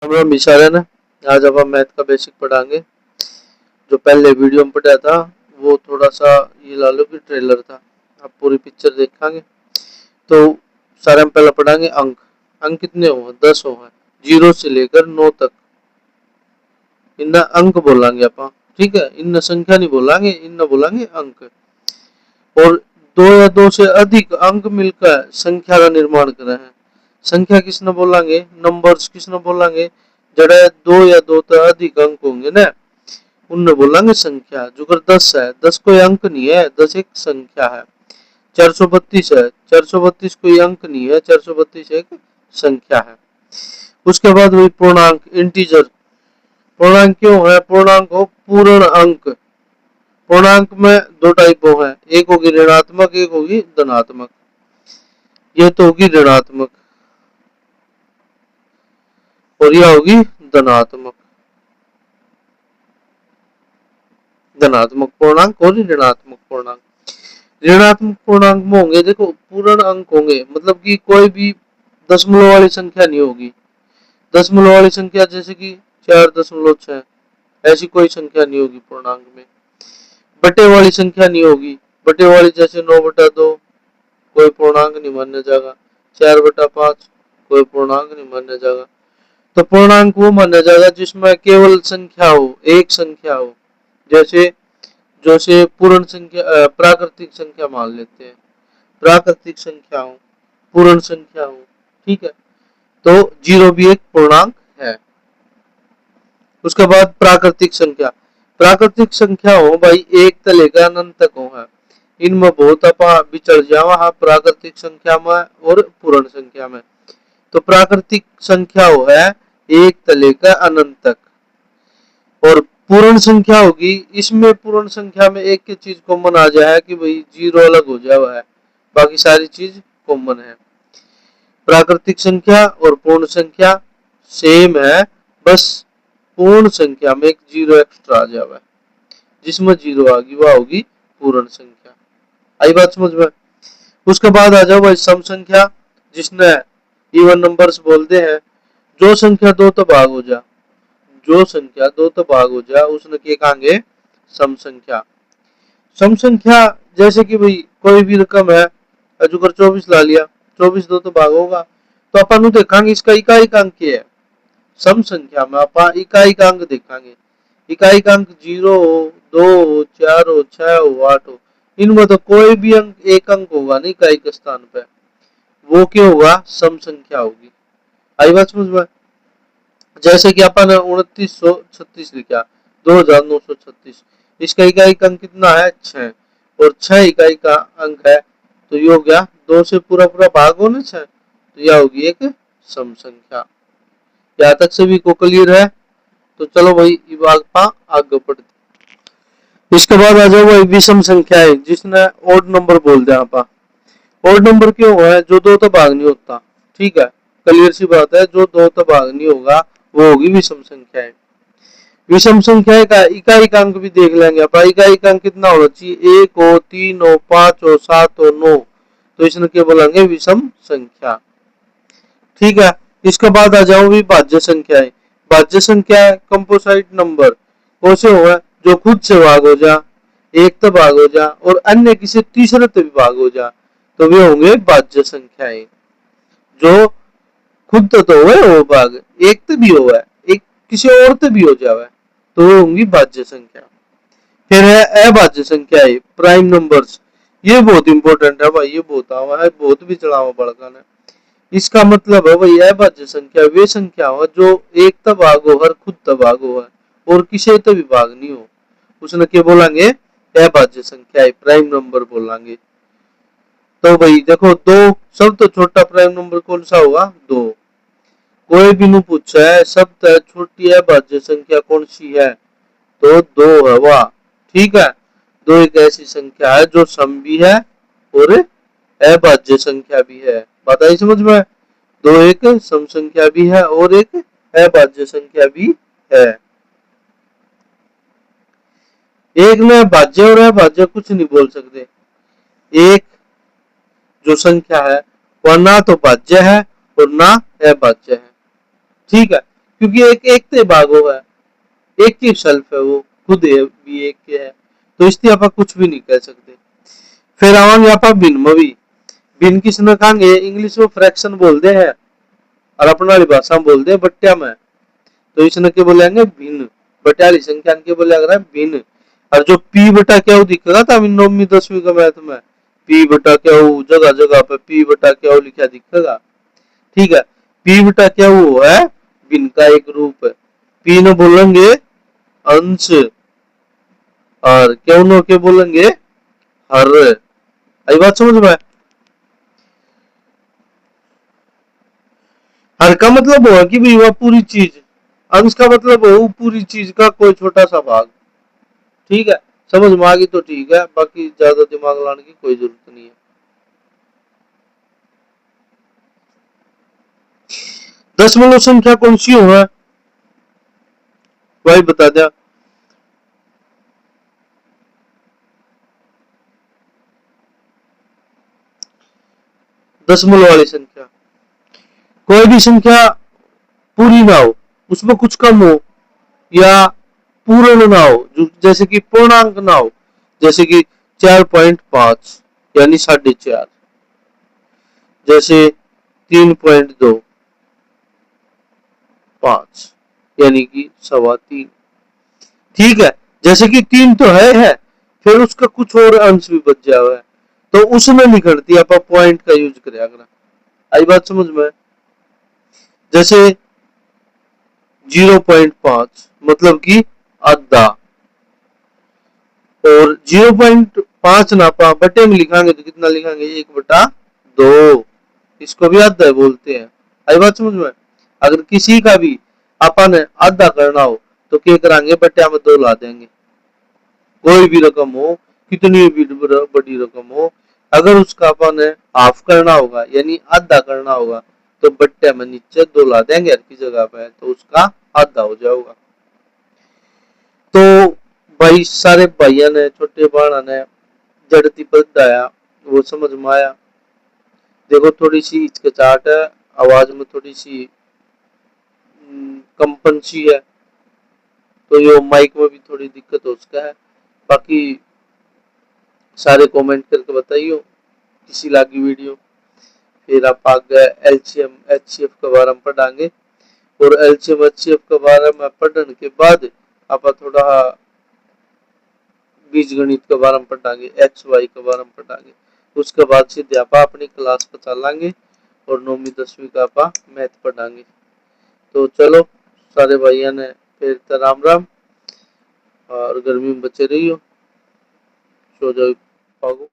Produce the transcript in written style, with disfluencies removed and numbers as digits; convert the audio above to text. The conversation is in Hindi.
राम इशारा ना। आज अब हम मैथ का बेसिक पढ़ाएंगे। जो पहले वीडियो में पढ़ा था वो थोड़ा सा ये ला लो कि ट्रेलर था। अब पूरी पिक्चर देखेंगे। तो सारे हम पहले पढ़ाएंगे अंक। अंक कितने हो? 10 हो है। 0 से लेकर 9 तक इन अंक बोलेंगे आप। ठीक है, इन संख्या नहीं बोलेंगे, इन बोलेंगे अंक। और दो या दो से अधिक अंक मिलकर संख्या का निर्माण कर रहे हैं। संख्या किसने बोलेंगे? नंबर्स किसने बोलेंगे? जड़ा दो या दो से अधिक अंक होंगे ना, उनने बोलेंगे संख्या। जो कर 10 है, 10 कोई अंक नहीं है, 10 एक संख्या है। 432 है, 432 कोई अंक नहीं है, 432 एक संख्या है। उसके बाद वही पूर्णांक, इंटीजर। पूर्णांक क्यों है? पूर्णांक हो पूर्ण अंक। पूर्णांक में दो टाइप है, एक होगी ऋणात्मक, एक होगी धनात्मक। ये तो होगी ऋणात्मक और यह होगी धनात्मक। धनात्मक पूर्णांक और ऋणात्मक पूर्णांक। ऋणात्मक पूर्णांक में होंगे, देखो पूर्ण अंक होंगे, मतलब कि कोई भी दशमलव वाली संख्या नहीं होगी। दशमलव वाली संख्या जैसे कि 4.6, ऐसी कोई संख्या नहीं होगी पूर्णांक में। बटे वाली संख्या नहीं होगी। बटे वाली जैसे 9/2 कोई पूर्णांक नहीं माना जाएगा। 4/5 कोई पूर्णांक नहीं माना जाएगा। तो पूर्णांक वो माना जाएगा जिसमें केवल संख्या हो, एक संख्या हो। जैसे जैसे पूर्ण संख्या, प्राकृतिक संख्या मान लेते हैं। प्राकृतिक संख्या हो, पूर्ण संख्या हो, ठीक है। तो 0 भी एक पूर्णांक है। उसके बाद प्राकृतिक संख्या। प्राकृतिक संख्या हो भाई, एक से लेकर अनंत तक हो है। इनमें बहुत अपा विचर जावा प्राकृतिक संख्या में और पूर्ण संख्या में। तो प्राकृतिक संख्या हो है एक से लेकर अनंत तक। और पूर्ण संख्या होगी, इसमें पूर्ण संख्या में एक की चीज कॉमन आ जाए कि भाई 0 अलग हो जाए है, बाकी सारी चीज कॉमन है। प्राकृतिक संख्या और पूर्ण संख्या सेम है, बस पूर्ण संख्या में एक 0 एक्स्ट्रा आ जाए। जिसमें 0 आ गई वह होगी पूर्ण संख्या। आई बात समझ में? उसके बाद आ जाओ भाई सम संख्या, जिसने इवन नंबर्स बोलते हैं। जो संख्या दो तो भाग हो जा, जो संख्या दो तो भाग हो जा उसने क्या कहेंगे? सम संख्या। सम संख्या जैसे कि भाई कोई भी रकम है, अजुकर 24 ला लिया, 24 दो तो भाग होगा, तो अपन देखेंगे इसका इकाई अंक क्या है। सम संख्या में आप इकाई अंक देखेंगे। इकाई अंक 0 हो, 2 हो, 4 हो, 6 हो, 8 हो। इनमें तो कोई भी अंक एक अंक होगा नहीं इकाई के स्थान पे, वो क्या होगा? सम संख्या होगी। आई बात समझ में? जैसे कि अपन 2936 लिखा, 2936, इसका इकाई अंक कितना है? 6, और 6 इकाई का अंक है, तो ये हो गया 2 से पूरा पूरा भाग होना 6, तो यह होगी एक सम संख्या। यहाँ तक सभी को क्लियर है? तो चलो भाई विभाग पा आगे बढ़ते। इसके बाद आ जाओ भाई विषम संख्या है, जिसने ओड नंबर बोल दिया आप। ओड नंबर क्यों है? जो दो तो भाग नहीं होता, ठीक है, क्लियर सी बात है। जो दो तो भाग नहीं होगा वो होगी विषम संख्या है। विषम संख्या का इकाई अंक भी देख लेंगे आप। इकाई अंक कितना होना चाहिए? 1 हो, 3 हो, 5 हो, 7 हो, 9, तो इसने क्या बोलेंगे? विषम संख्या। ठीक है। इसके बाद आ जाओ भी भाज्य संख्या है। भाज्य संख्या कंपोजिट नंबर कौन हो? जो खुद से भाग हो जा, एक तो भाग हो जा और अन्य किसी तीसरे तो भी भाग हो जा, तो वे होंगे भाज्य संख्याएं। जो खुद तो हुए वो भाग, एक तो भी हुआ है, एक किसी और तो भी हो जावे, तो वो होंगी भाज्य संख्या। फिर है अभाज्य संख्या है, प्राइम नंबर्स। ये बहुत इंपॉर्टेंट है भाई, ये बहुत आवा है, बहुत भी चढ़ावा बड़का है। इसका मतलब है भाई अभाज्य संख्या वे संख्या हो जो एक तो भाग हो, हर खुद तो भाग हो है, और किसी तो भी भाग नहीं हो, उसने क्या बोलेंगे? अभाज्य संख्या है, प्राइम नंबर बोलेंगे। तो भाई देखो, दो सब तो छोटा प्राइम नंबर कौन सा होगा? 2। कोई भी नु पूछा है सब छोटी अभाज्य संख्या कौन सी है, तो 2 है वाह। ठीक है, 2 एक ऐसी संख्या है जो सम भी है और अभाज्य संख्या भी है। बात आई समझ में? 2 एक सम संख्या भी है और एक अभाज्य संख्या भी है। एक में भाज्य और अभाज्य कुछ नहीं बोल सकते। एक जो संख्या है वह ना तो भाज्य है और ना अभाज्य है, ठीक है। क्योंकि एक एक ते भागो है, एक ही सेल्फ है, वो खुद है भी एक के है, तो इसलिए आप कुछ भी नहीं कह सकते। फिर आवांगे आप भिन्न में भी, भिन्न किसने कहेंगे, इंग्लिश में फ्रैक्शन बोलते हैं और अपने वाली भाषा में बोलते हैं बट्टिया में, तो इसने क्या बोलेंगे भिन्न, बट्टिया वाली संख्या के बोले अगर भिन्न। और जो पी बटा क्या दिखेगा था 9वीं 10वीं का मैथ में, पी बटा क्या जगह जगह पे पी बटा क्या लिखा दिखेगा, ठीक है। पी बटा क्या वो है भिन्न का एक रूप है। पी ने बोलेंगे अंश और क्यों नो के बोलेंगे हर। आई बात समझ में? हर का मतलब हुआ कि भाई वह पूरी चीज, अंश का मतलब हो पूरी चीज का कोई छोटा सा भाग, ठीक है। समझ में आ गई तो ठीक है, बाकी ज्यादा दिमाग लाने की कोई जरूरत नहीं है। दशमलव संख्या कौन सी हो है भाई बता दिया। दशमलव वाली संख्या, कोई भी संख्या पूरी ना हो, उसमें कुछ कम हो, या पूर्ण ना हो, जैसे कि पूर्णांक ना हो, जैसे कि 4.5 यानी 4.5, जैसे 3.2, 5 यानी कि 3.25, ठीक है। जैसे कि 3 तो है फिर उसका कुछ और अंश भी बच जाओ है, तो उसमें नहीं करती आप पॉइंट का यूज करें अगर। आई बात समझ में? जैसे 0.5 मतलब कि आधा, और 0.5 ना पा बटे में लिखाएंगे तो कितना लिखाएंगे 1/2, इसको भी आधा बोलते हैं। आई बात समझ में? अगर किसी का भी अपन आधा करना हो तो क्या कराएंगे बट्टिया में 2 ला देंगे, कोई भी रकम हो, कितनी भी बड़ी रकम हो, अगर उसका अपन हाफ करना होगा यानी आधा करना होगा तो बट्टे में नीचे 2 ला देंगे हर की जगह पे, तो उसका आधा हो जाएगा। तो भाई सारे भाइयों ने छोटे बहना ने जड़ती बताया वो समझ में आया। देखो थोड़ी सी हिचकिचाहट है, आवाज में थोड़ी सी कंपन सी है, तो ये माइक में भी थोड़ी दिक्कत हो सकता है। बाकी सारे कमेंट करके बताइयो किसी लागी वीडियो। फिर आप आगे एलसीएम एचसीएफ के बारे में पढ़ाएंगे, और एलसीएम एचसीएफ के बारे में पढ़ने के बाद आप थोड़ा बीज गणित के बारे में पढ़ाएंगे, एक्स वाई के बारे में पढ़ाएंगे। उसके बाद सीधे आप अपनी क्लास पर चलाएंगे और 9वीं 10वीं का आप मैथ पढ़ाएंगे। तो चलो सारे भाइयों ने फिर तो राम राम, और गर्मी में बचे रहियो, सो जाओ पागो।